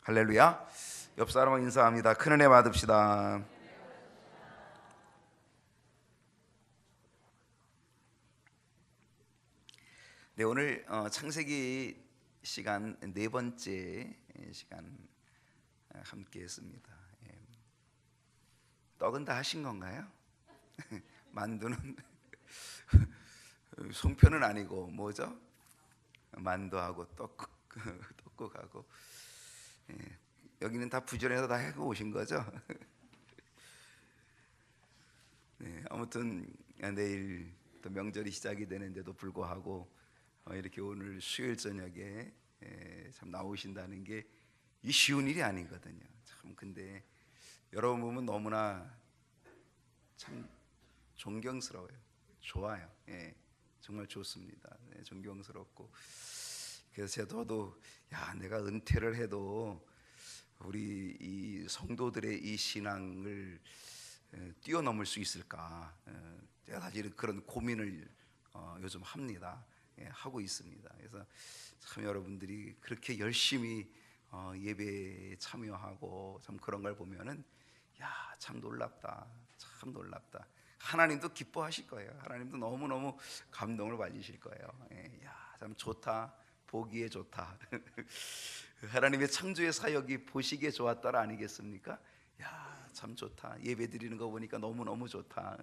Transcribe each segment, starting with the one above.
할렐루야. 옆 사람과 인사합니다. 큰 은혜 받읍시다. 네, 오늘 창세기 시간 네 번째 시간 함께 했습니다. 떡은 다 하신 건가요? 만두는 송편은 아니고 뭐죠? 만두하고 떡국하고 여기는 다 부지런해서 다 해고 오신 거죠? 네, 아무튼 내일 또 명절이 시작이 되는데도 불구하고 이렇게 오늘 수요일 저녁에 참 나오신다는 게 이 쉬운 일이 아니거든요. 참 근데 여러분 보면 너무나 참 존경스러워요. 좋아요. 정말 좋습니다. 존경스럽고 그래서 저도 내가 은퇴를 해도 우리 이 성도들의 이 신앙을 뛰어넘을 수 있을까? 제가 사실 그런 고민을 요즘 합니다. 하고 있습니다. 그래서 참 여러분들이 그렇게 열심히 예배에 참여하고 참 그런 걸 보면은 참 놀랍다. 참 놀랍다. 하나님도 기뻐하실 거예요. 하나님도 너무너무 감동을 받으실 거예요. 참 좋다. 보기에 좋다. 하나님의 창조의 사역이 보시기에 좋았더라 아니겠습니까? 참 좋다. 예배 드리는 거 보니까 너무너무 좋다.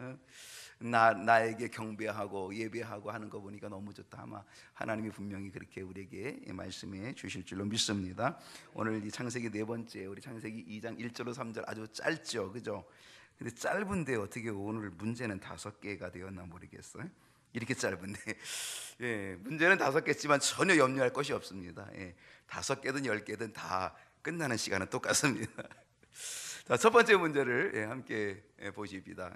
나에게 경배하고 예배하고 하는 거 보니까 너무 좋다. 아마 하나님이 분명히 그렇게 우리에게 말씀해 주실 줄로 믿습니다. 오늘 이 창세기 네 번째, 우리 창세기 2장 1절로 3절 아주 짧죠, 그죠? 근데 짧은데 어떻게 오늘 문제는 5개가 되었나 모르겠어요. 이렇게 짧은데 문제는 5개지만 전혀 염려할 것이 없습니다. 5개든 10개든 다 끝나는 시간은 똑같습니다. 자, 첫 번째 문제를 함께 보십니다.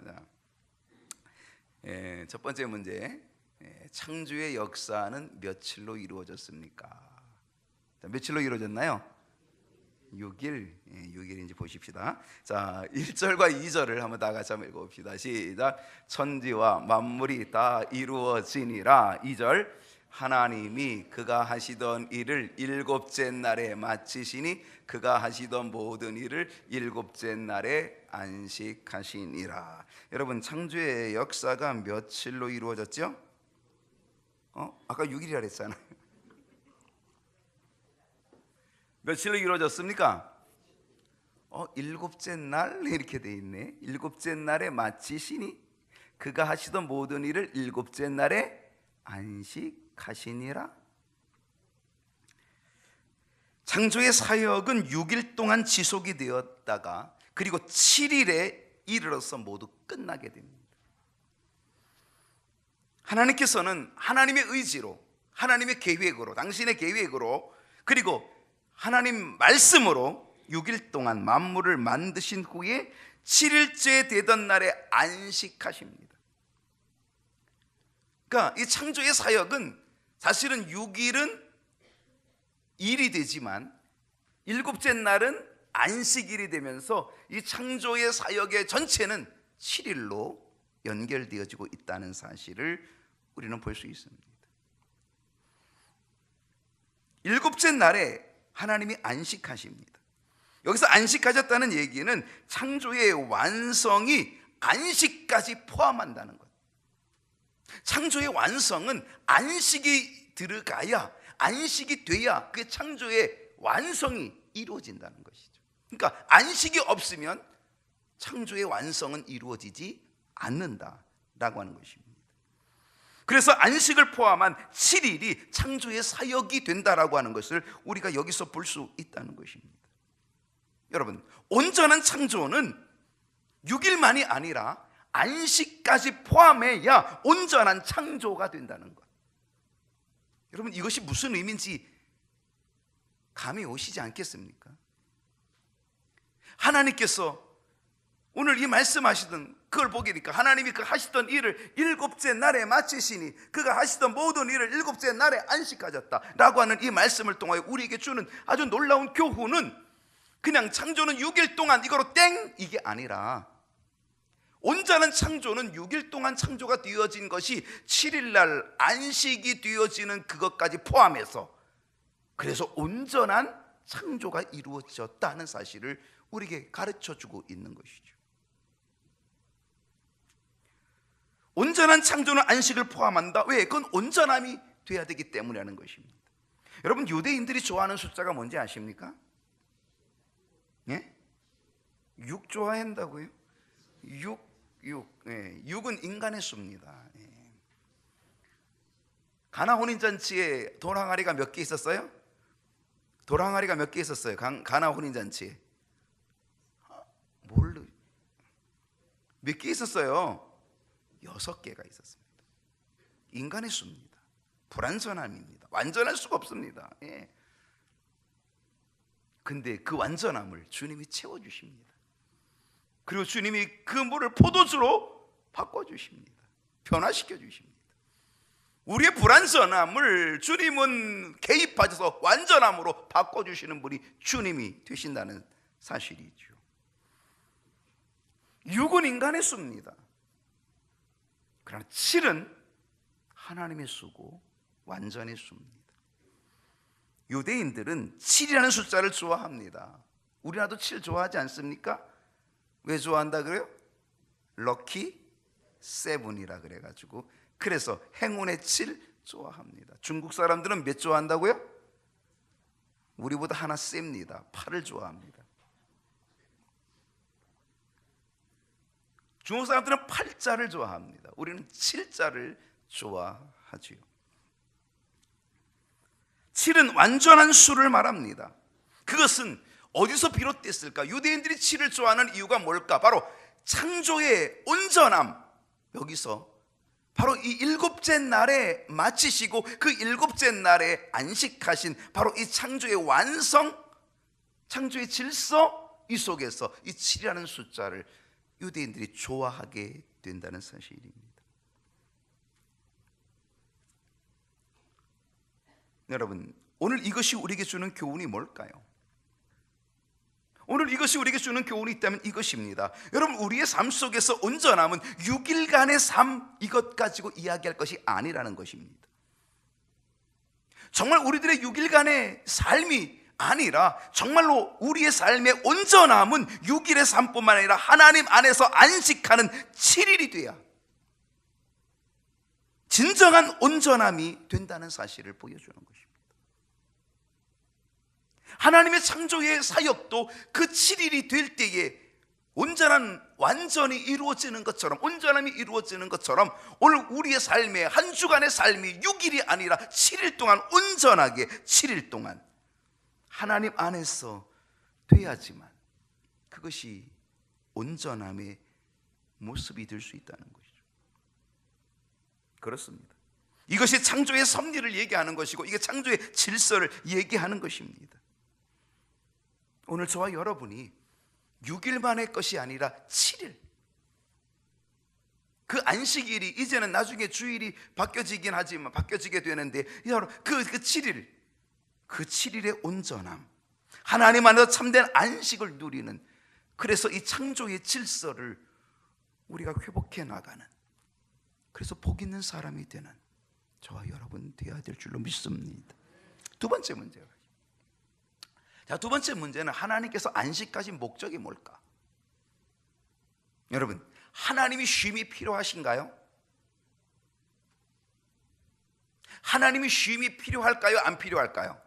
첫 번째 문제, 창조의 역사는 며칠로 이루어졌습니까? 자, 며칠로 이루어졌나요? 6일, 6일인지 보십시다. 자, 1절과 2절을 한번 다 같이 한번 읽어봅시다. 시작. 천지와 만물이 다 이루어지니라. 2절. 하나님이 그가 하시던 일을 일곱째 날에 마치시니 그가 하시던 모든 일을 일곱째 날에 안식하시니라. 여러분, 창조의 역사가 며칠로 이루어졌죠? 아까 6일이라 그랬잖아요. 며칠로 이루어졌습니까? 일곱째 날 이렇게 돼 있네. 일곱째 날에 마치시니 그가 하시던 모든 일을 일곱째 날에 안식하시니라. 창조의 사역은 6일 동안 지속이 되었다가 그리고 7일에 이르러서 모두 끝나게 됩니다. 하나님께서는 하나님의 의지로, 하나님의 계획으로, 당신의 계획으로, 그리고 하나님 말씀으로 6일 동안 만물을 만드신 후에 7일째 되던 날에 안식하십니다. 그러니까 이 창조의 사역은 사실은 6일은 일이 되지만 7째 날은 안식일이 되면서 이 창조의 사역의 전체는 7일로 연결되어지고 있다는 사실을 우리는 볼 수 있습니다. 7째 날에 하나님이 안식하십니다. 여기서 안식하셨다는 얘기는 창조의 완성이 안식까지 포함한다는 것. 창조의 완성은 안식이 들어가야, 안식이 돼야 그 창조의 완성이 이루어진다는 것이죠. 그러니까 안식이 없으면 창조의 완성은 이루어지지 않는다라고 하는 것입니다. 그래서 안식을 포함한 7일이 창조의 사역이 된다라고 하는 것을 우리가 여기서 볼 수 있다는 것입니다. 여러분, 온전한 창조는 6일만이 아니라 안식까지 포함해야 온전한 창조가 된다는 것. 여러분, 이것이 무슨 의미인지 감이 오시지 않겠습니까? 하나님께서 오늘 이 말씀하시던 그걸 보니까 하나님이 그 하시던 일을 7째 날에 마치시니 그가 하시던 모든 일을 7째 날에 안식하셨다 라고 하는 이 말씀을 통하여 우리에게 주는 아주 놀라운 교훈은 그냥 창조는 6일 동안 이거로 땡 이게 아니라 온전한 창조는 6일 동안 창조가 되어진 것이 7일 날 안식이 되어지는 그것까지 포함해서, 그래서 온전한 창조가 이루어졌다는 사실을 우리에게 가르쳐주고 있는 것이죠. 온전한 창조는 안식을 포함한다. 왜? 그건 온전함이 돼야 되기 때문이라는 것입니다. 여러분, 유대인들이 좋아하는 숫자가 뭔지 아십니까? 예? 6 좋아한다고요? 6. 예, 6은 인간의 수입니다. 예. 가나 혼인잔치에 돌 항아리가 몇 개 있었어요? 돌 항아리가 몇 개 있었어요? 가나 혼인잔치에 몇 개 있었어요? 6개가 있었습니다. 인간의 수입니다. 불완전함입니다. 완전할 수가 없습니다. 예. 근데 그 완전함을 주님이 채워주십니다. 그리고 주님이 그 물을 포도주로 바꿔주십니다. 변화시켜 주십니다. 우리의 불완전함을 주님은 개입하셔서 완전함으로 바꿔주시는 분이 주님이 되신다는 사실이죠. 6은 인간의 수입니다. 그러나 7은 하나님의 수고 완전의 수입니다. 유대인들은 7이라는 숫자를 좋아합니다. 우리나라도 7 좋아하지 않습니까? 왜 좋아한다 그래요? 럭키 세븐이라 그래가지고, 그래서 행운의 7 좋아합니다. 중국 사람들은 몇 좋아한다고요? 우리보다 하나 셉니다. 8을 좋아합니다. 중국 사람들은 8자를 좋아합니다. 우리는 7자를 좋아하지요. 7은 완전한 수를 말합니다. 그것은 어디서 비롯됐을까? 유대인들이 7을 좋아하는 이유가 뭘까? 바로 창조의 온전함, 여기서 바로 이 7째 날에 마치시고 그 7째 날에 안식하신 바로 이 창조의 완성, 창조의 질서, 이 속에서 이 7이라는 숫자를 유대인들이 좋아하게 된다는 사실입니다. 여러분, 오늘 이것이 우리에게 주는 교훈이 뭘까요? 오늘 이것이 우리에게 주는 교훈이 있다면 이것입니다. 여러분, 우리의 삶 속에서 온전함은 6일간의 삶, 이것 가지고 이야기할 것이 아니라는 것입니다. 정말 우리들의 6일간의 삶이 아니라 정말로 우리의 삶의 온전함은 6일의 삶뿐만 아니라 하나님 안에서 안식하는 7일이 돼야 진정한 온전함이 된다는 사실을 보여주는 것입니다. 하나님의 창조의 사역도 그 7일이 될 때에 온전한 완전히 이루어지는 것처럼, 온전함이 이루어지는 것처럼 오늘 우리의 삶의 한 주간의 삶이 6일이 아니라 7일 동안 온전하게 7일 동안 하나님 안에서 돼야지만 그것이 온전함의 모습이 될 수 있다는 것이죠. 그렇습니다. 이것이 창조의 섭리를 얘기하는 것이고 이게 창조의 질서를 얘기하는 것입니다. 오늘 저와 여러분이 6일만의 것이 아니라 7일, 그 안식일이 이제는 나중에 주일이 바뀌어지긴 하지만 바뀌어지게 되는데 여러분, 그 7일, 그 7일의 온전함, 하나님 안에서 참된 안식을 누리는, 그래서 이 창조의 질서를 우리가 회복해 나가는, 그래서 복 있는 사람이 되는 저와 여러분 되어야 될 줄로 믿습니다. 두 번째 문제가, 자, 두 번째 문제는 하나님께서 안식하신 목적이 뭘까? 여러분, 하나님이 쉼이 필요하신가요? 하나님이 쉼이 필요할까요? 안 필요할까요?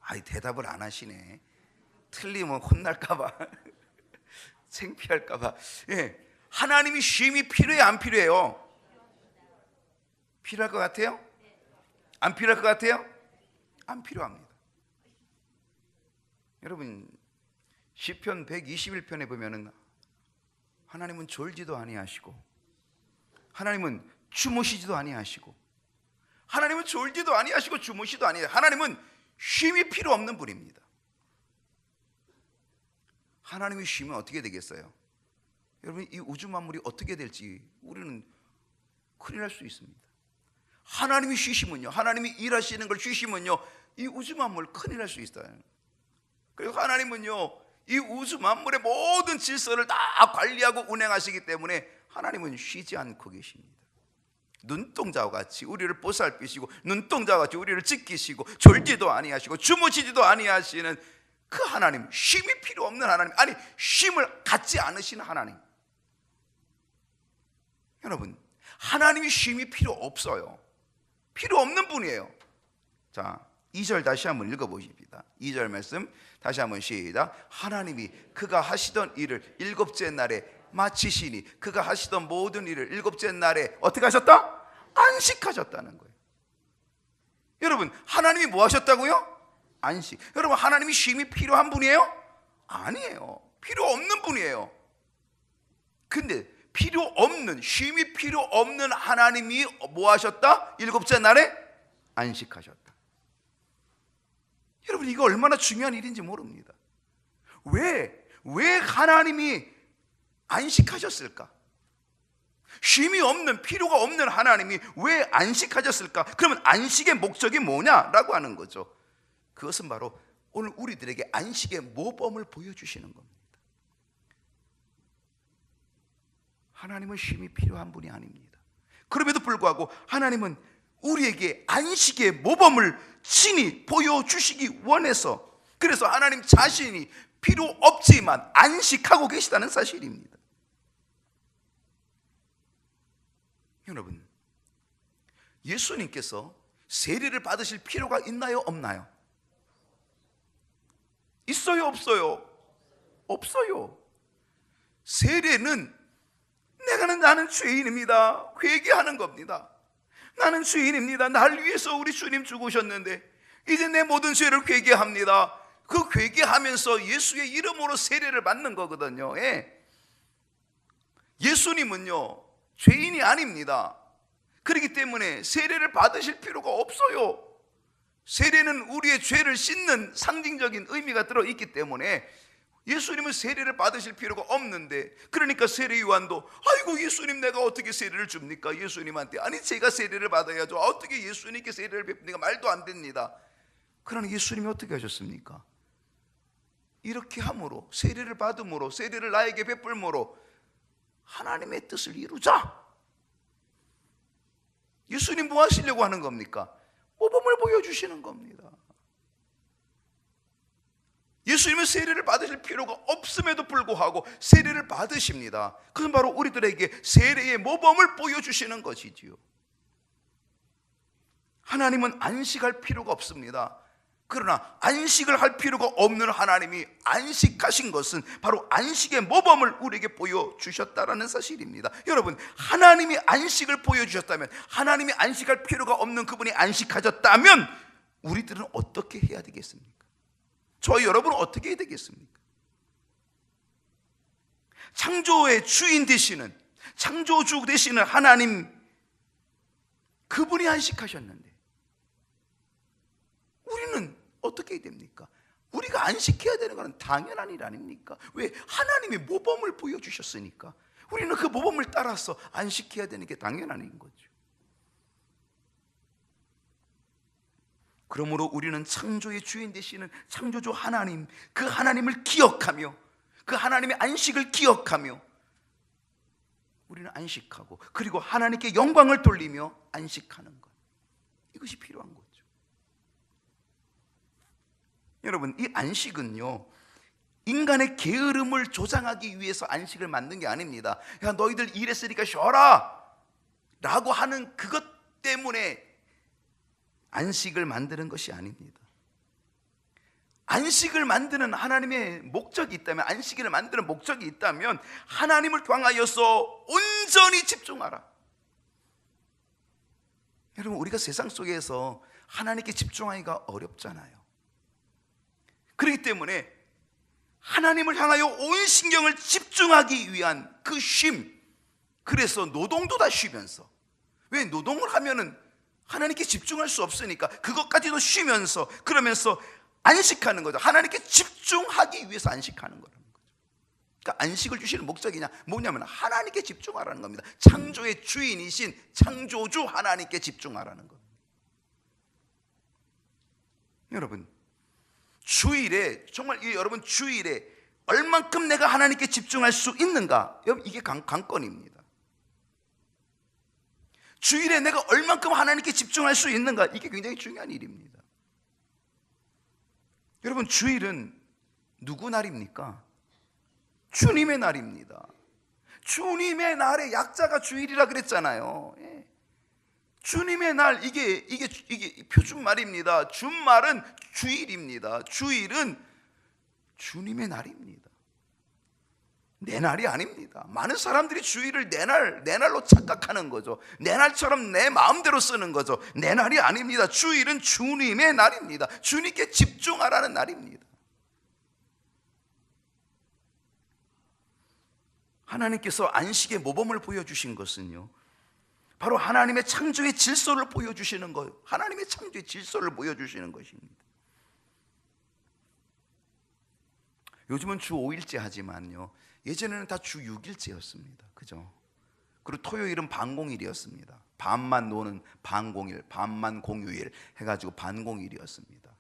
아이, 대답을 안 하시네. 틀리면 혼날까봐 창피할까봐. 예, 하나님이 쉼이 필요해, 안 필요해요? 필요할 것 같아요? 안 필요할 것 같아요? 안 필요합니다. 여러분, 시편 121편에 보면은 하나님은 졸지도 아니하시고 하나님은 주무시지도 아니하시고 하나님은 졸지도 아니하시고 주무시도 아니하시고 하나님은 쉼이 필요 없는 분입니다. 하나님이 쉬면 어떻게 되겠어요? 여러분, 이 우주 만물이 어떻게 될지 우리는 큰일 날 수 있습니다. 하나님이 쉬시면요, 하나님이 일하시는 걸 쉬시면요, 이 우주 만물 큰일 날 수 있어요. 그리고 하나님은요, 이 우주 만물의 모든 질서를 다 관리하고 운행하시기 때문에 하나님은 쉬지 않고 계십니다. 눈동자와 같이 우리를 보살피시고 눈동자와 같이 우리를 지키시고 졸지도 아니하시고 주무시지도 아니하시는 그 하나님, 쉼이 필요 없는 하나님, 아니 쉼을 갖지 않으시는 하나님. 여러분, 하나님이 쉼이 필요 없어요. 필요 없는 분이에요. 자, 2절 다시 한번 읽어보십니다. 2절 말씀 다시 한번 시작. 하나님이 그가 하시던 일을 일곱째 날에 마치시니 그가 하시던 모든 일을 일곱째 날에 어떻게 하셨다? 안식하셨다는 거예요. 여러분, 하나님이 뭐 하셨다고요? 안식. 여러분, 하나님이 쉼이 필요한 분이에요? 아니에요. 필요 없는 분이에요. 근데 필요 없는, 쉼이 필요 없는 하나님이 뭐 하셨다? 일곱째 날에 안식하셨다. 여러분, 이거 얼마나 중요한 일인지 모릅니다. 왜 하나님이 안식하셨을까? 쉼이 없는, 필요가 없는 하나님이 왜 안식하셨을까? 그러면 안식의 목적이 뭐냐라고 하는 거죠. 그것은 바로 오늘 우리들에게 안식의 모범을 보여주시는 겁니다. 하나님은 쉼이 필요한 분이 아닙니다. 그럼에도 불구하고 하나님은 우리에게 안식의 모범을 친히 보여주시기 원해서, 그래서 하나님 자신이 필요 없지만 안식하고 계시다는 사실입니다. 여러분, 예수님께서 세례를 받으실 필요가 있나요? 없나요? 있어요? 없어요? 없어요. 세례는 나는 죄인입니다, 회개하는 겁니다. 나는 죄인입니다, 날 위해서 우리 주님 죽으셨는데 이제 내 모든 죄를 회개합니다. 그 회개하면서 예수의 이름으로 세례를 받는 거거든요. 예수님은요 죄인이 아닙니다. 그렇기 때문에 세례를 받으실 필요가 없어요. 세례는 우리의 죄를 씻는 상징적인 의미가 들어있기 때문에 예수님은 세례를 받으실 필요가 없는데, 그러니까 세례요한도 아이고 예수님 내가 어떻게 세례를 줍니까? 예수님한테 아니 제가 세례를 받아야죠. 어떻게 예수님께 세례를 베풉니까? 말도 안 됩니다. 그러나 예수님이 어떻게 하셨습니까? 이렇게 함으로, 세례를 받음으로, 세례를 나에게 베풀므로 하나님의 뜻을 이루자. 예수님 뭐 하시려고 하는 겁니까? 모범을 보여주시는 겁니다. 예수님은 세례를 받으실 필요가 없음에도 불구하고 세례를 받으십니다. 그것은 바로 우리들에게 세례의 모범을 보여주시는 것이지요. 하나님은 안식할 필요가 없습니다. 그러나 안식을 할 필요가 없는 하나님이 안식하신 것은 바로 안식의 모범을 우리에게 보여주셨다는 사실입니다. 여러분, 하나님이 안식을 보여주셨다면, 하나님이 안식할 필요가 없는 그분이 안식하셨다면 우리들은 어떻게 해야 되겠습니까? 저희 여러분은 어떻게 해야 되겠습니까? 창조의 주인 되시는, 창조주 되시는 하나님, 그분이 안식하셨는데 우리는 어떻게 해야 됩니까? 우리가 안식해야 되는 것은 당연한 일 아닙니까? 왜? 하나님이 모범을 보여주셨으니까 우리는 그 모범을 따라서 안식해야 되는 게 당연한 일인 거죠. 그러므로 우리는 창조의 주인 되시는 창조주 하나님, 그 하나님을 기억하며, 그 하나님의 안식을 기억하며 우리는 안식하고, 그리고 하나님께 영광을 돌리며 안식하는 것, 이것이 필요한 거죠. 여러분, 이 안식은요 인간의 게으름을 조장하기 위해서 안식을 만든 게 아닙니다. 야, 너희들 일했으니까 쉬어라 라고 하는 그것 때문에 안식을 만드는 것이 아닙니다. 안식을 만드는 하나님의 목적이 있다면, 안식일을 만드는 목적이 있다면 하나님을 향하여서 온전히 집중하라. 여러분, 우리가 세상 속에서 하나님께 집중하기가 어렵잖아요. 그렇기 때문에 하나님을 향하여 온 신경을 집중하기 위한 그 쉼, 그래서 노동도 다 쉬면서, 왜? 노동을 하면은 하나님께 집중할 수 없으니까 그것까지도 쉬면서, 그러면서 안식하는 거죠. 하나님께 집중하기 위해서 안식하는 거라는 거죠. 그러니까 안식을 주시는 목적이냐 뭐냐면 하나님께 집중하라는 겁니다. 창조의 주인이신 창조주 하나님께 집중하라는 겁니다. 여러분, 주일에, 정말 여러분 주일에 얼만큼 내가 하나님께 집중할 수 있는가, 여러분 이게 관건입니다. 주일에 내가 얼만큼 하나님께 집중할 수 있는가, 이게 굉장히 중요한 일입니다. 여러분, 주일은 누구 날입니까? 주님의 날입니다. 주님의 날에 약자가 주일이라 그랬잖아요. 예. 주님의 날, 이게 표준말입니다. 준말은 주일입니다. 주일은 주님의 날입니다. 내 날이 아닙니다. 많은 사람들이 주일을 내 날로 착각하는 거죠. 내 날처럼 내 마음대로 쓰는 거죠. 내 날이 아닙니다. 주일은 주님의 날입니다. 주님께 집중하라는 날입니다. 하나님께서 안식의 모범을 보여주신 것은요, 바로 하나님의 창조의 질서를 보여주시는 것, 하나님의 창조의 질서를 보여주시는 것입니다. 요즘은 주 5일째 하지만요, 예전에는 다 주 6일째였습니다. 그죠? 그리고 토요일은 반공일이었습니다. 반만 노는 반공일, 반만 공휴일 해가지고 반공일이었습니다.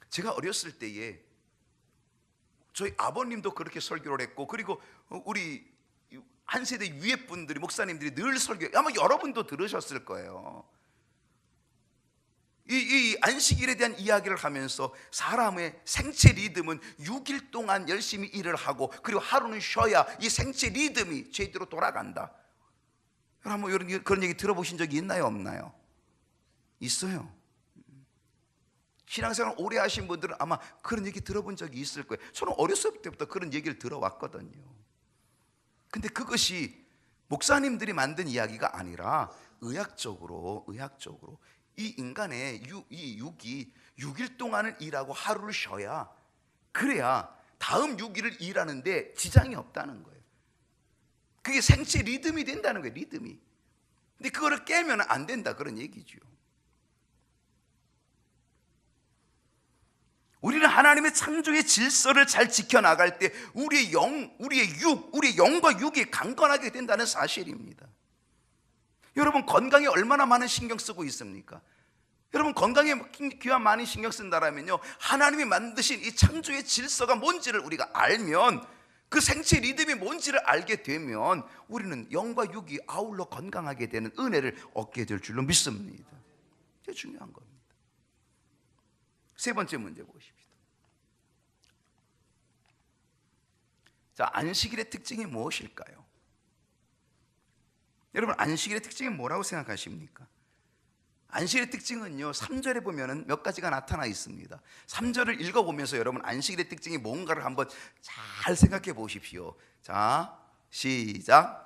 제가 어렸을 때에 저희 아버님도 그렇게 설교를 했고, 그리고 우리 한 세대 위에 분들이, 목사님들이 늘 설교, 아마 여러분도 들으셨을 거예요. 이 안식일에 대한 이야기를 하면서 사람의 생체 리듬은 6일 동안 열심히 일을 하고, 그리고 하루는 쉬어야 이 생체 리듬이 제대로 돌아간다. 여러분, 그런 얘기 들어보신 적이 있나요, 없나요? 있어요. 신앙생활 오래 하신 분들은 아마 그런 얘기 들어본 적이 있을 거예요. 저는 어렸을 때부터 그런 얘기를 들어왔거든요. 근데 그것이 목사님들이 만든 이야기가 아니라 의학적으로 이 인간의 이 6일 동안을 일하고 하루를 쉬어야, 그래야 다음 6일을 일하는데 지장이 없다는 거예요. 그게 생체 리듬이 된다는 거예요. 리듬이. 근데 그거를 깨면 안 된다, 그런 얘기죠. 우리는 하나님의 창조의 질서를 잘 지켜나갈 때 우리의 영과 육이 강건하게 된다는 사실입니다. 여러분, 건강에 얼마나 많은 신경 쓰고 있습니까? 여러분, 건강에 귀한 많이 신경 쓴다라면요, 하나님이 만드신 이 창조의 질서가 뭔지를 우리가 알면, 그 생체 리듬이 뭔지를 알게 되면 우리는 영과 육이 아울러 건강하게 되는 은혜를 얻게 될 줄로 믿습니다. 이게 중요한 겁니다. 세 번째 문제 보십시다. 자, 안식일의 특징이 무엇일까요? 여러분, 안식일의 특징이 뭐라고 생각하십니까? 안식일의 특징은요, 3절에 보면은 몇 가지가 나타나 있습니다. 3절을 읽어보면서 여러분, 안식일의 특징이 뭔가를 한번 잘 생각해 보십시오. 자, 시작.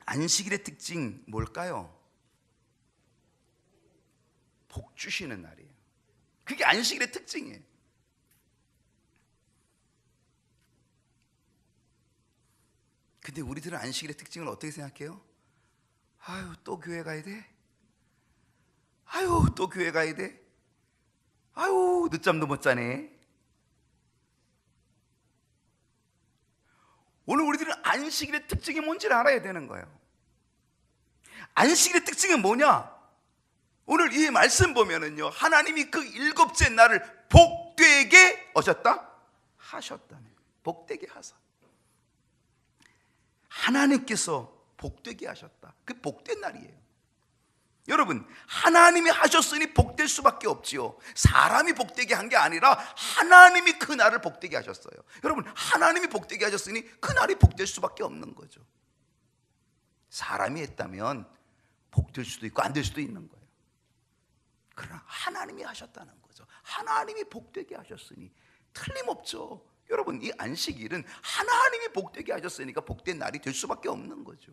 안식일의 특징 뭘까요? 복 주시는 날이에요. 그게 안식일의 특징이에요. 근데 우리들은 안식일의 특징을 어떻게 생각해요? 아유, 또 교회 가야 돼? 아유, 또 교회 가야 돼? 아유, 늦잠도 못 자네. 오늘 우리들은 안식일의 특징이 뭔지를 알아야 되는 거예요. 안식일의 특징은 뭐냐? 오늘 이 말씀 보면은요, 하나님이 그 7째 날을 복되게 하셨다는 거예요. 복되게 하사. 하나님께서 복되게 하셨다. 그 복된 날이에요. 여러분, 하나님이 하셨으니 복될 수밖에 없지요. 사람이 복되게 한 게 아니라 하나님이 그 날을 복되게 하셨어요. 여러분, 하나님이 복되게 하셨으니 그 날이 복될 수밖에 없는 거죠. 사람이 했다면 복될 수도 있고 안 될 수도 있는 거예요. 그러나 하나님이 하셨다는 거죠. 하나님이 복되게 하셨으니 틀림없죠. 여러분, 이 안식일은 하나님이 복되게 하셨으니까 복된 날이 될 수밖에 없는 거죠.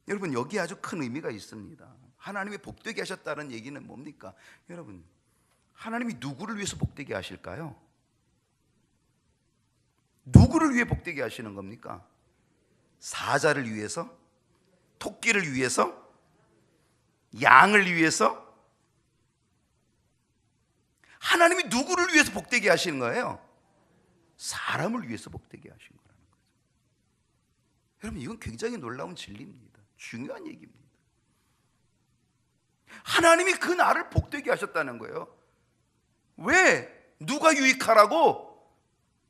여러분, 여기에 아주 큰 의미가 있습니다. 하나님이 복되게 하셨다는 얘기는 뭡니까? 여러분, 하나님이 누구를 위해서 복되게 하실까요? 누구를 위해 복되게 하시는 겁니까? 사자를 위해서? 토끼를 위해서? 양을 위해서? 하나님이 누구를 위해서 복되게 하시는 거예요? 사람을 위해서 복되게 하신 거라는 거죠. 여러분, 이건 굉장히 놀라운 진리입니다. 중요한 얘기입니다. 하나님이 그 나를 복되게 하셨다는 거예요. 왜? 누가 유익하라고?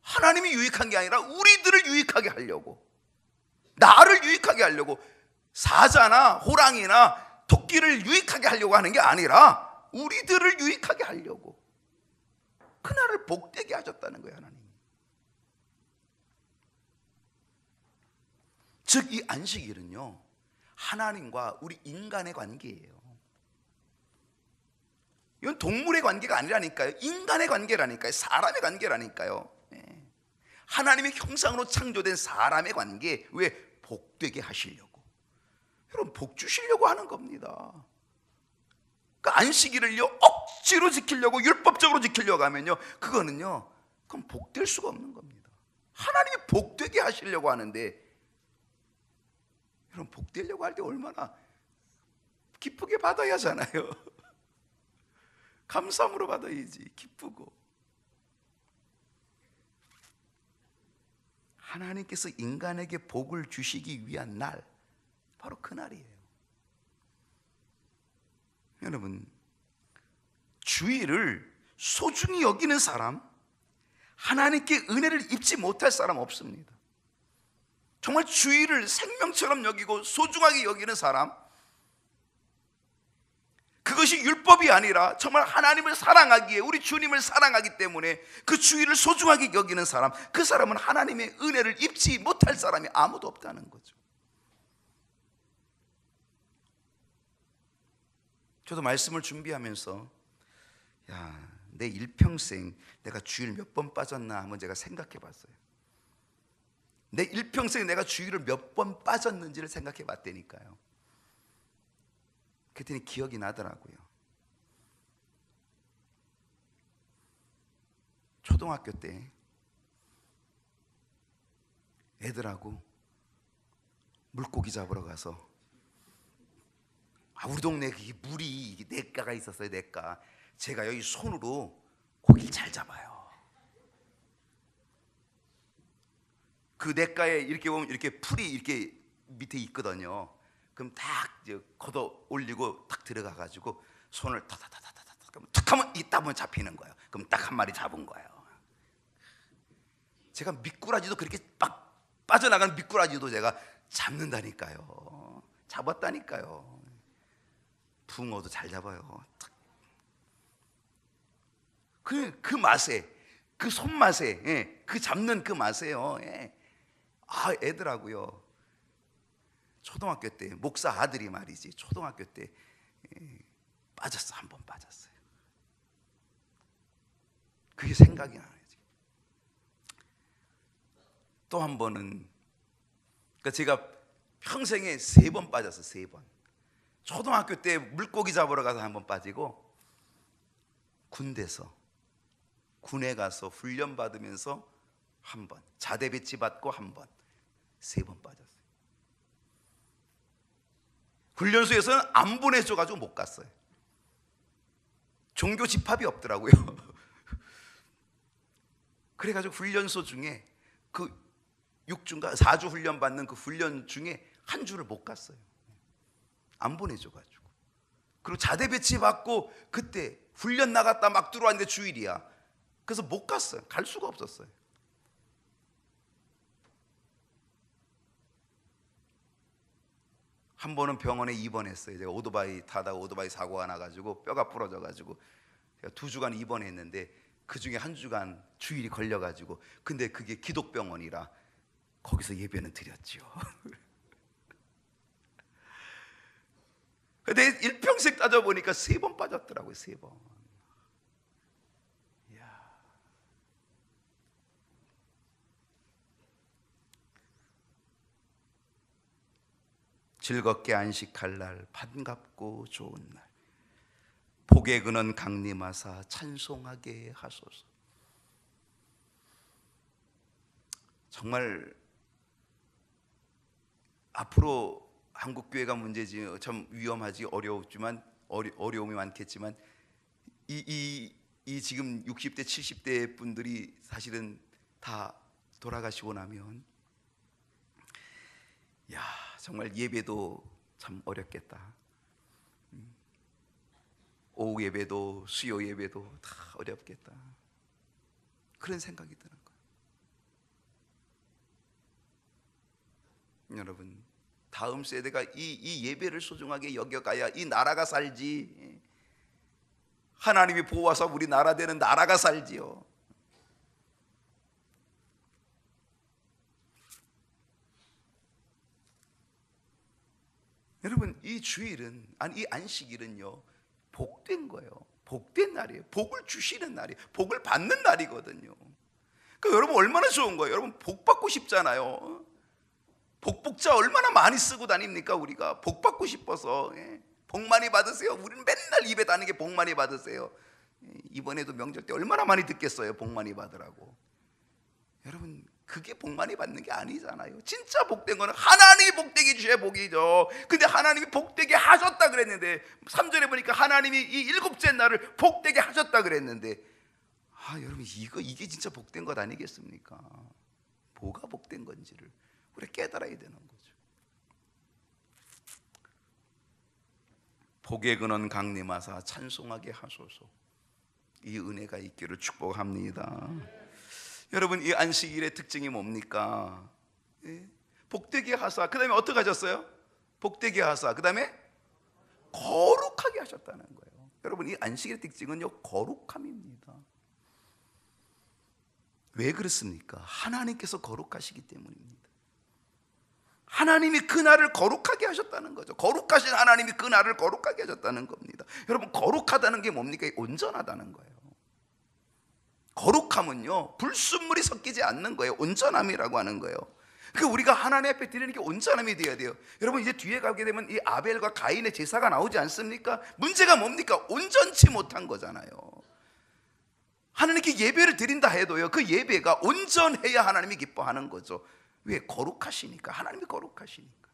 하나님이 유익한 게 아니라 우리들을 유익하게 하려고, 나를 유익하게 하려고, 사자나 호랑이나 토끼를 유익하게 하려고 하는 게 아니라 우리들을 유익하게 하려고 그 나를 복되게 하셨다는 거예요, 하나님. 즉, 이 안식일은요, 하나님과 우리 인간의 관계예요. 이건 동물의 관계가 아니라니까요. 인간의 관계라니까요. 사람의 관계라니까요. 하나님의 형상으로 창조된 사람의 관계. 왜? 복되게 하시려고. 여러분, 복 주시려고 하는 겁니다. 그 안식일을요, 억지로 지키려고, 율법적으로 지키려고 하면요, 그거는요, 그건 복될 수가 없는 겁니다. 하나님이 복되게 하시려고 하는데, 여러분, 복되려고 할 때 얼마나 기쁘게 받아야 하잖아요. 감사함으로 받아야지, 기쁘고. 하나님께서 인간에게 복을 주시기 위한 날, 바로 그 날이에요. 여러분, 주일을 소중히 여기는 사람, 하나님께 은혜를 입지 못할 사람 없습니다. 정말 주일을 생명처럼 여기고 소중하게 여기는 사람, 그것이 율법이 아니라 정말 하나님을 사랑하기에, 우리 주님을 사랑하기 때문에 그 주일을 소중하게 여기는 사람, 그 사람은 하나님의 은혜를 입지 못할 사람이 아무도 없다는 거죠. 저도 말씀을 준비하면서 내 일평생 내가 주일 몇 번 빠졌나 한번 제가 생각해 봤어요. 내 일평생 내가 주일을 몇 번 빠졌는지를 생각해 봤다니까요. 그랬더니 기억이 나더라고요. 초등학교 때 애들하고 물고기 잡으러 가서, 우리 동네에 물이 냇가가 있었어요. 냇가. 제가 여기 손으로 고기를 잘 잡아요. 그 냇가에 이렇게 보면 이렇게 풀이 이렇게 밑에 있거든요. 그럼 딱 걷어 올리고 딱 들어가 가지고 손을 타타타타타타 탁 하면 이따 보면 잡히는 거예요. 그럼 딱 한 마리 잡은 거예요. 제가 미꾸라지도 그렇게 막 빠져나가는 미꾸라지도 제가 잡는다니까요. 잡았다니까요. 붕어도 잘 잡아요. 그 맛에, 그 손맛에, 그 잡는 그 맛에요. 애들하고요, 초등학교 때, 목사 아들이 말이지, 초등학교 때 빠졌어. 한 번 빠졌어요. 그게 생각이 나요. 또 한 번은, 그러니까 제가 평생에 3번 빠졌어요. 3번. 초등학교 때 물고기 잡으러 가서 한 번 빠지고, 군에 가서 훈련 받으면서 한 번, 자대 배치 받고 한 번, 3번 빠졌어요. 훈련소에서는 안 보내줘가지고 못 갔어요. 종교 집합이 없더라고요. 그래가지고 훈련소 중에 그 6주인가 4주 훈련 받는 그 훈련 중에 한 주를 못 갔어요. 안 보내줘가지고. 그리고 자대 배치 받고 그때 훈련 나갔다 막 들어왔는데 주일이야. 그래서 못 갔어요. 갈 수가 없었어요. 한 번은 병원에 입원했어요. 제가 오토바이 타다가 오토바이 사고가 나가지고 뼈가 부러져가지고 제가 2주간 입원했는데, 그 중에 1주간 주일이 걸려가지고, 근데 그게 기독병원이라 거기서 예배는 드렸죠. 근데 일평생 따져보니까 3번 빠졌더라고요. 3번. 즐겁게 안식할 날, 반갑고 좋은 날, 복의 근원 강림하사 찬송하게 하소서. 정말 앞으로 한국교회가 문제지, 참 위험하지, 어려움이 많겠지만, 이 지금 60대 70대 분들이 사실은 다 돌아가시고 나면 야, 정말 예배도 참 어렵겠다. 오후 예배도 수요 예배도 다 어렵겠다. 그런 생각이 드는 거예요. 여러분, 다음 세대가 이 예배를 소중하게 여겨가야 이 나라가 살지. 하나님이 보호하사 우리 나라 되는 나라가 살지요. 여러분, 이 주일은, 아니 이 안식일은요, 복된 거예요. 복된 날이에요. 복을 주시는 날이에요. 복을 받는 날이거든요. 그러니까 여러분 얼마나 좋은 거예요. 여러분 복 받고 싶잖아요. 복복자 얼마나 많이 쓰고 다닙니까? 우리가 복 받고 싶어서. 복 많이 받으세요. 우리는 맨날 입에 다는 게 복 많이 받으세요. 이번에도 명절 때 얼마나 많이 듣겠어요. 복 많이 받으라고. 여러분, 그게 복 많이 받는 게 아니잖아요. 진짜 복된 거는 하나님이 복되게 주셔야 복이죠. 근데 하나님이 복되게 하셨다 그랬는데 3절에 보니까 하나님이 이 일곱째 날을 복되게 하셨다 그랬는데, 여러분 이게 진짜 복된 것 아니겠습니까? 뭐가 복된 건지를 우리 깨달아야 되는 거죠. 복의 근원 강림하사 찬송하게 하소서. 이 은혜가 있기를 축복합니다. 여러분, 이 안식일의 특징이 뭡니까? 복되게 하사, 그 다음에 어떻게 하셨어요? 복되게 하사, 그 다음에 거룩하게 하셨다는 거예요. 여러분, 이 안식일의 특징은요, 거룩함입니다. 왜 그렇습니까? 하나님께서 거룩하시기 때문입니다. 하나님이 그날을 거룩하게 하셨다는 거죠. 거룩하신 하나님이 그날을 거룩하게 하셨다는 겁니다. 여러분, 거룩하다는 게 뭡니까? 온전하다는 거예요. 거룩함은요, 불순물이 섞이지 않는 거예요. 온전함이라고 하는 거예요. 그러니까 우리가 하나님 앞에 드리는 게 온전함이 되어야 돼요. 여러분, 이제 뒤에 가게 되면 이 아벨과 가인의 제사가 나오지 않습니까? 문제가 뭡니까? 온전치 못한 거잖아요. 하나님께 예배를 드린다 해도요, 그 예배가 온전해야 하나님이 기뻐하는 거죠. 왜? 거룩하시니까. 하나님이 거룩하시니까.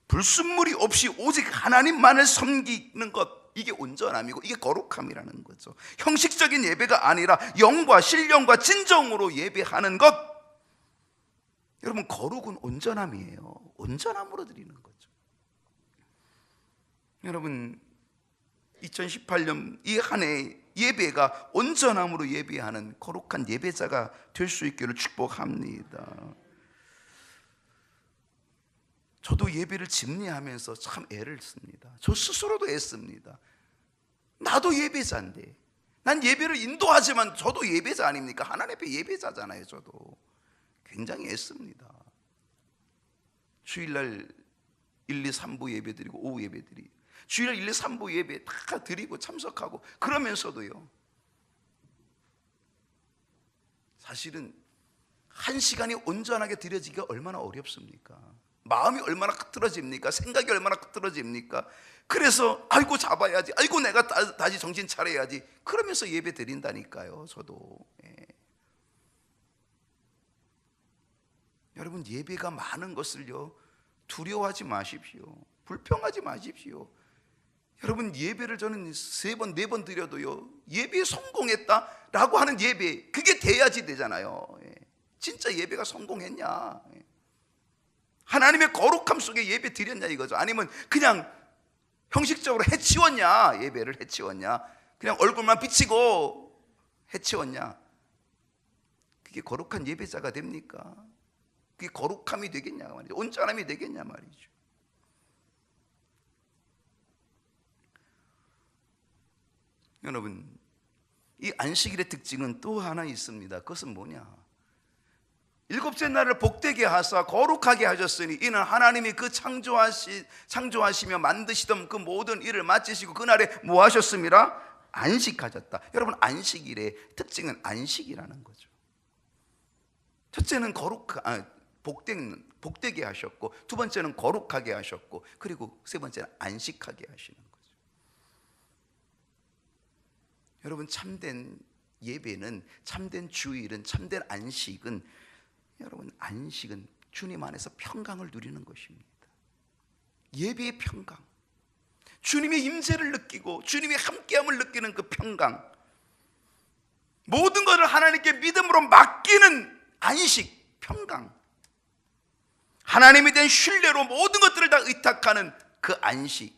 불순물이 없이 오직 하나님만을 섬기는 것, 이게 온전함이고 이게 거룩함이라는 거죠. 형식적인 예배가 아니라 영과 신령과 진정으로 예배하는 것. 여러분, 거룩은 온전함이에요. 온전함으로 드리는 거죠. 여러분, 2018년 이 한 해 예배가 온전함으로 예배하는 거룩한 예배자가 될 수 있기를 축복합니다. 저도 예배를 집례하면서 참 애를 씁니다. 저 스스로도 애씁니다. 나도 예배자인데, 난 예배를 인도하지만 저도 예배자 아닙니까? 하나님 앞에 예배자잖아요. 저도 굉장히 애씁니다. 주일날 1, 2, 3부 예배 드리고 오후 예배 드리고, 주일날 1, 2, 3부 예배 다 드리고 참석하고, 그러면서도요, 사실은 한 시간이 온전하게 드려지기가 얼마나 어렵습니까? 마음이 얼마나 흐트러집니까? 생각이 얼마나 흐트러집니까? 그래서 아이고 잡아야지, 아이고 내가 다시 정신 차려야지, 그러면서 예배 드린다니까요. 저도. 여러분, 예배가 많은 것을요, 두려워하지 마십시오. 불평하지 마십시오. 여러분, 예배를 저는 3번, 4번 드려도요, 예배에 성공했다라고 하는 예배, 그게 돼야지 되잖아요. 진짜 예배가 성공했냐, 하나님의 거룩함 속에 예배 드렸냐 이거죠. 아니면 그냥 형식적으로 해치웠냐, 예배를 해치웠냐, 그냥 얼굴만 비치고 해치웠냐. 그게 거룩한 예배자가 됩니까? 그게 거룩함이 되겠냐 말이죠. 온전함이 되겠냐 말이죠. 여러분, 이 안식일의 특징은 또 하나 있습니다. 그것은 뭐냐? 일곱째 날을 복되게 하사 거룩하게 하셨으니 이는 하나님이 그 창조하시며 만드시던 그 모든 일을 마치시고 그날에 뭐 하셨습니다? 안식하셨다. 여러분, 안식일의 특징은 안식이라는 거죠. 첫째는 복되게 하셨고, 두 번째는 거룩하게 하셨고, 그리고 세 번째는 안식하게 하시는 거죠. 여러분, 참된 예배는, 참된 주일은, 참된 안식은, 여러분, 안식은 주님 안에서 평강을 누리는 것입니다. 예배의 평강, 주님의 임재를 느끼고 주님의 함께함을 느끼는 그 평강, 모든 것을 하나님께 믿음으로 맡기는 안식, 평강, 하나님에 대한 신뢰로 모든 것들을 다 의탁하는 그 안식.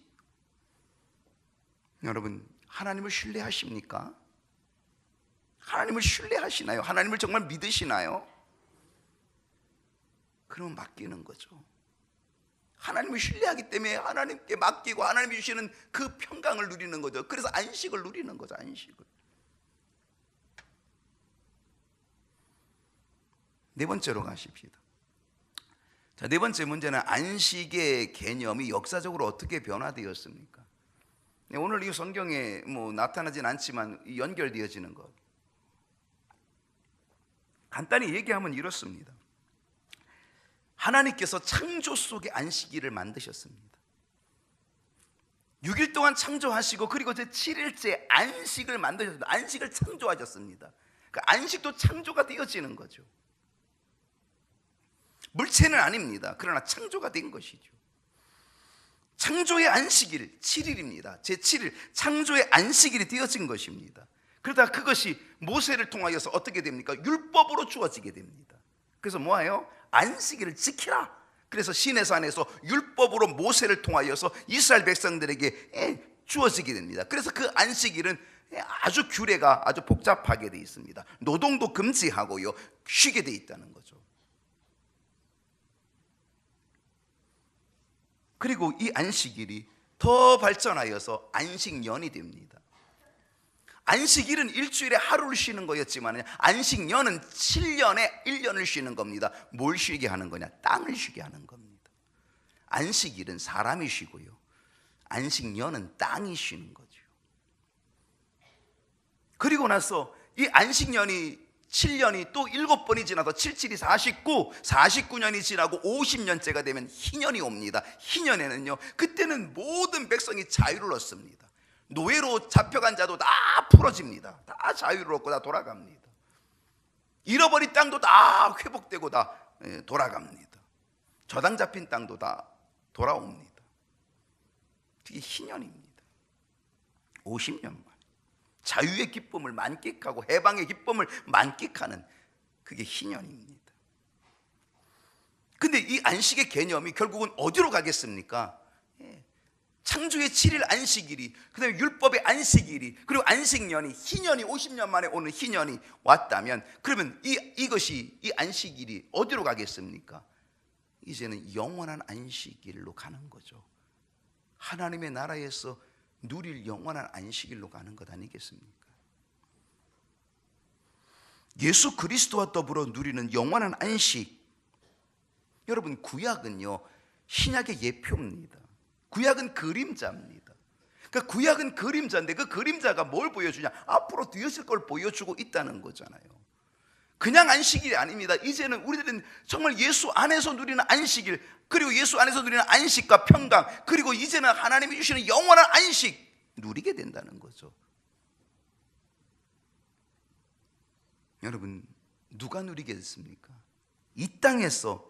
여러분, 하나님을 신뢰하십니까? 하나님을 신뢰하시나요? 하나님을 정말 믿으시나요? 그러면 맡기는 거죠. 하나님을 신뢰하기 때문에 하나님께 맡기고 하나님이 주시는 그 평강을 누리는 거죠. 그래서 안식을 누리는 거죠. 안식을. 네 번째로 가십시다. 자, 네 번째 문제는 안식의 개념이 역사적으로 어떻게 변화되었습니까? 오늘 이 성경에 나타나진 않지만 연결되어지는 것. 간단히 얘기하면 이렇습니다. 하나님께서 창조 속에 안식일을 만드셨습니다. 6일 동안 창조하시고 그리고 제 7일째 안식을 만드셨습니다. 안식을 창조하셨습니다. 그 안식도 창조가 되어지는 거죠. 물체는 아닙니다. 그러나 창조가 된 것이죠. 창조의 안식일 7일입니다. 제 7일 창조의 안식일이 되어진 것입니다. 그러다 그것이 모세를 통하여서 어떻게 됩니까? 율법으로 주어지게 됩니다. 그래서 뭐예요? 안식일을 지키라. 그래서 시내산에서 율법으로 모세를 통하여서 이스라엘 백성들에게 주어지게 됩니다. 그래서 그 안식일은 아주 규례가 아주 복잡하게 되어 있습니다. 노동도 금지하고요, 쉬게 되어 있다는 거죠. 그리고 이 안식일이 더 발전하여서 안식년이 됩니다. 안식일은 일주일에 하루를 쉬는 거였지만 안식년은 7년에 1년을 쉬는 겁니다. 뭘 쉬게 하는 거냐? 땅을 쉬게 하는 겁니다. 안식일은 사람이 쉬고요, 안식년은 땅이 쉬는 거죠. 그리고 나서 이 안식년이 7년이 또 7번이 지나서 77이 49, 49년이 지나고 50년째가 되면 희년이 옵니다. 희년에는요, 그때는 모든 백성이 자유를 얻습니다. 노예로 잡혀간 자도 다 풀어집니다. 다 자유를 얻고 다 돌아갑니다. 잃어버린 땅도 다 회복되고 다 돌아갑니다. 저당 잡힌 땅도 다 돌아옵니다. 그게 희년입니다. 50년 만 자유의 기쁨을 만끽하고 해방의 기쁨을 만끽하는 그게 희년입니다. 근데 이 안식의 개념이 결국은 어디로 가겠습니까? 창조의 7일 안식일이, 그 다음에 율법의 안식일이, 그리고 안식년이, 희년이 50년 만에 오는 희년이 왔다면, 그러면 이 안식일이 어디로 가겠습니까? 이제는 영원한 안식일로 가는 거죠. 하나님의 나라에서 누릴 영원한 안식일로 가는 것 아니겠습니까? 예수 그리스도와 더불어 누리는 영원한 안식. 여러분, 구약은요, 신약의 예표입니다. 구약은 그림자입니다. 그러니까 구약은 그림자인데 그 그림자가 뭘 보여주냐? 앞으로 되어질 걸 보여주고 있다는 거잖아요. 그냥 안식일이 아닙니다. 이제는 우리들은 정말 예수 안에서 누리는 안식일, 그리고 예수 안에서 누리는 안식과 평강, 그리고 이제는 하나님이 주시는 영원한 안식 누리게 된다는 거죠. 여러분, 누가 누리게 됐습니까? 이 땅에서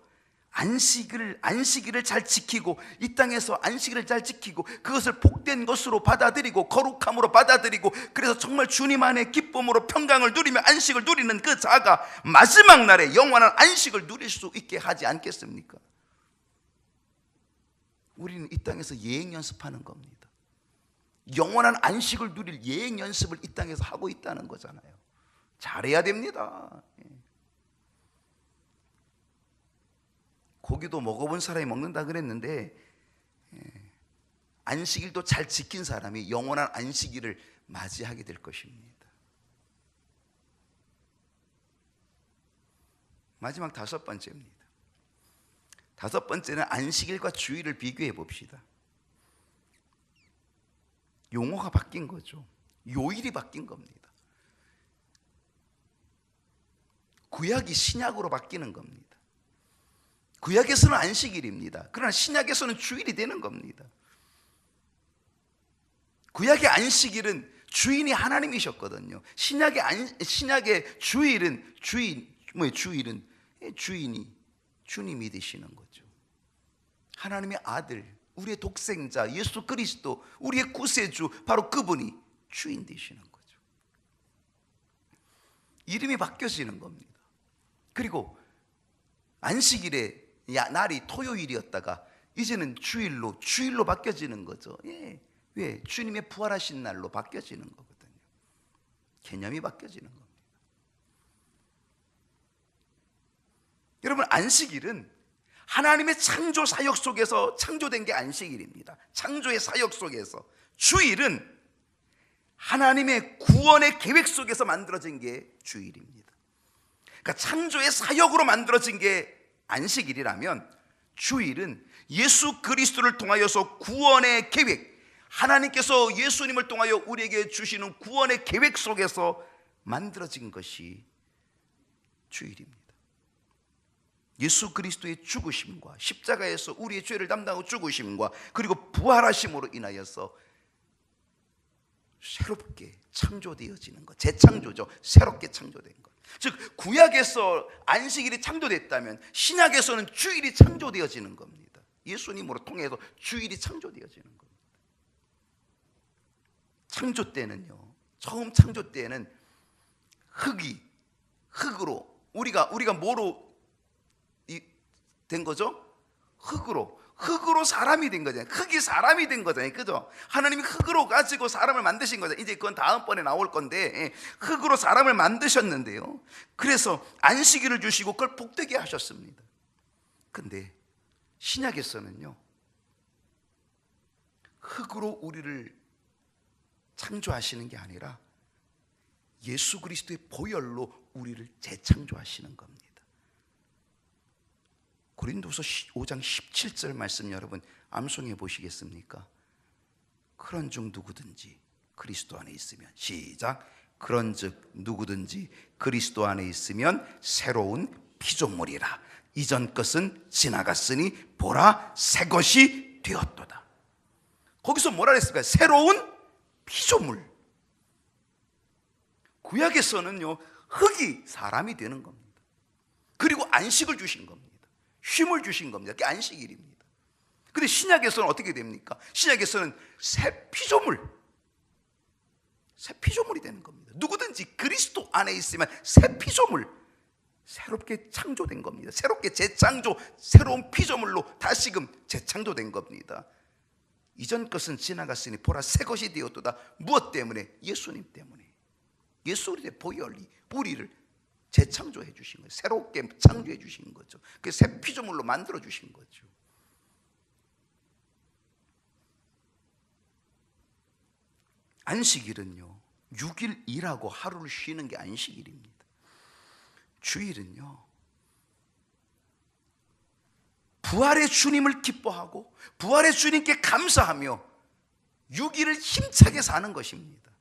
안식일을 잘 지키고, 이 땅에서 안식일을 잘 지키고 그것을 복된 것으로 받아들이고 거룩함으로 받아들이고, 그래서 정말 주님 안에 기쁨으로 평강을 누리며 안식을 누리는 그 자가 마지막 날에 영원한 안식을 누릴 수 있게 하지 않겠습니까? 우리는 이 땅에서 예행 연습하는 겁니다. 영원한 안식을 누릴 예행 연습을 이 땅에서 하고 있다는 거잖아요. 잘해야 됩니다. 고기도 먹어본 사람이 먹는다 그랬는데, 안식일도 잘 지킨 사람이 영원한 안식일을 맞이하게 될 것입니다. 마지막 5번째입니다. 5번째는 안식일과 주일을 비교해 봅시다. 용어가 바뀐 거죠. 요일이 바뀐 겁니다. 구약이 신약으로 바뀌는 겁니다. 구약에서는 안식일입니다. 그러나 신약에서는 주일이 되는 겁니다. 구약의 안식일은 주인이 하나님이셨거든요. 신약의 주일은 주인이 주님이 되시는 거죠. 하나님의 아들, 우리의 독생자 예수 그리스도, 우리의 구세주, 바로 그분이 주인 되시는 거죠. 이름이 바뀌어지는 겁니다. 그리고 안식일에 날이 토요일이었다가 이제는 주일로 바뀌어지는 거죠. 예. 왜? 주님의 부활하신 날로 바뀌어지는 거거든요. 개념이 바뀌어지는 겁니다. 여러분, 안식일은 하나님의 창조 사역 속에서 창조된 게 안식일입니다. 창조의 사역 속에서. 주일은 하나님의 구원의 계획 속에서 만들어진 게 주일입니다. 그러니까 창조의 사역으로 만들어진 게 안식일이라면 주일은 예수 그리스도를 통하여서 구원의 계획, 하나님께서 예수님을 통하여 우리에게 주시는 구원의 계획 속에서 만들어진 것이 주일입니다. 예수 그리스도의 죽으심과 십자가에서 우리의 죄를 담당하고 죽으심과 그리고 부활하심으로 인하여서 새롭게 창조되어지는 것, 재창조죠. 새롭게 창조된 것. 즉 구약에서 안식일이 창조됐다면 신약에서는 주일이 창조되어지는 겁니다. 예수님으로 통해서 주일이 창조되어지는 겁니다. 창조 때는요, 처음 창조 때는 흙으로 우리가 뭐로 된 거죠? 흙으로 사람이 된 거잖아요. 흙이 사람이 된 거잖아요. 그죠? 하나님이 흙으로 가지고 사람을 만드신 거잖아요. 이제 그건 다음번에 나올 건데, 흙으로 사람을 만드셨는데요, 그래서 안식일을 주시고 그걸 복되게 하셨습니다. 근데 신약에서는요, 흙으로 우리를 창조하시는 게 아니라 예수 그리스도의 보혈로 우리를 재창조하시는 겁니다. 고린도서 5장 17절 말씀 여러분 암송해 보시겠습니까? 그런즉 누구든지 그리스도 안에 있으면, 시작, 그런즉 누구든지 그리스도 안에 있으면 새로운 피조물이라. 이전 것은 지나갔으니 보라 새 것이 되었도다. 거기서 뭐라 그랬을까요? 새로운 피조물. 구약에서는요, 흙이 사람이 되는 겁니다. 그리고 안식을 주신 겁니다. 쉼을 주신 겁니다. 그게 안식일입니다. 근데 신약에서는 어떻게 됩니까? 신약에서는 새 피조물이 되는 겁니다. 누구든지 그리스도 안에 있으면 새 피조물, 새롭게 창조된 겁니다. 새롭게 재창조, 새로운 피조물로 다시금 재창조된 겁니다. 이전 것은 지나갔으니 보라 새 것이 되었도다. 무엇 때문에? 예수님 때문에. 예수 그리스도의 보혈이 우리를 재창조해 주신 거예요. 새롭게 창조해 주신 거죠. 그 새 피조물로 만들어 주신 거죠. 안식일은요, 6일 일하고 하루를 쉬는 게 안식일입니다. 주일은요, 부활의 주님을 기뻐하고 부활의 주님께 감사하며 6일을 힘차게 사는 것입니다.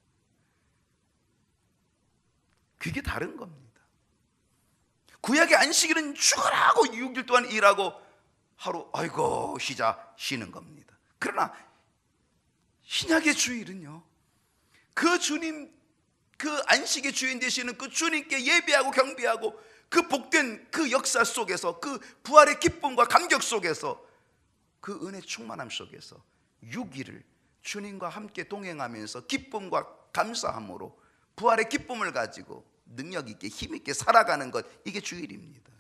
그게 다른 겁니다. 구약의 안식일은 죽으라고 6일 동안 일하고 하루 아이고 쉬는 겁니다. 그러나 신약의 주일은요, 그 주님, 그 안식의 주인 되시는 그 주님께 예배하고 경배하고 그 복된 그 역사 속에서, 그 부활의 기쁨과 감격 속에서, 그 은혜 충만함 속에서 6일을 주님과 함께 동행하면서 기쁨과 감사함으로 부활의 기쁨을 가지고 능력 있게 힘 있게 살아가는 것, 이게 주일입니다.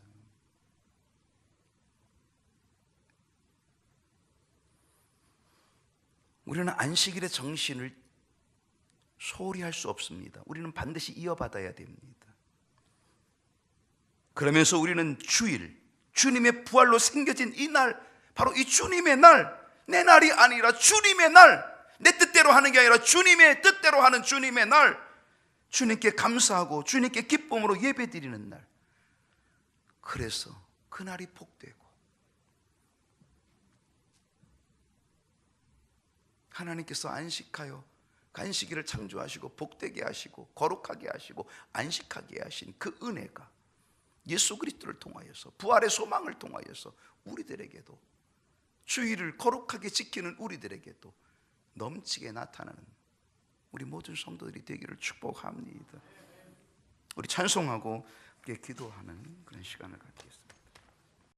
우리는 안식일의 정신을 소홀히 할 수 없습니다. 우리는 반드시 이어받아야 됩니다. 그러면서 우리는 주일, 주님의 부활로 생겨진 이 날, 바로 이 주님의 날, 내 날이 아니라 주님의 날, 내 뜻대로 하는 게 아니라 주님의 뜻대로 하는 주님의 날, 주님께 감사하고 주님께 기쁨으로 예배드리는 날, 그래서 그날이 복되고 하나님께서 안식하여 안식일을 창조하시고 복되게 하시고 거룩하게 하시고 안식하게 하신 그 은혜가 예수 그리스도를 통하여서, 부활의 소망을 통하여서 우리들에게도, 주일을 거룩하게 지키는 우리들에게도 넘치게 나타나는 우리 모든 성도들이 되기를 축복합니다. 우리 찬송하고 기도하는 그런 시간을 갖겠습니다.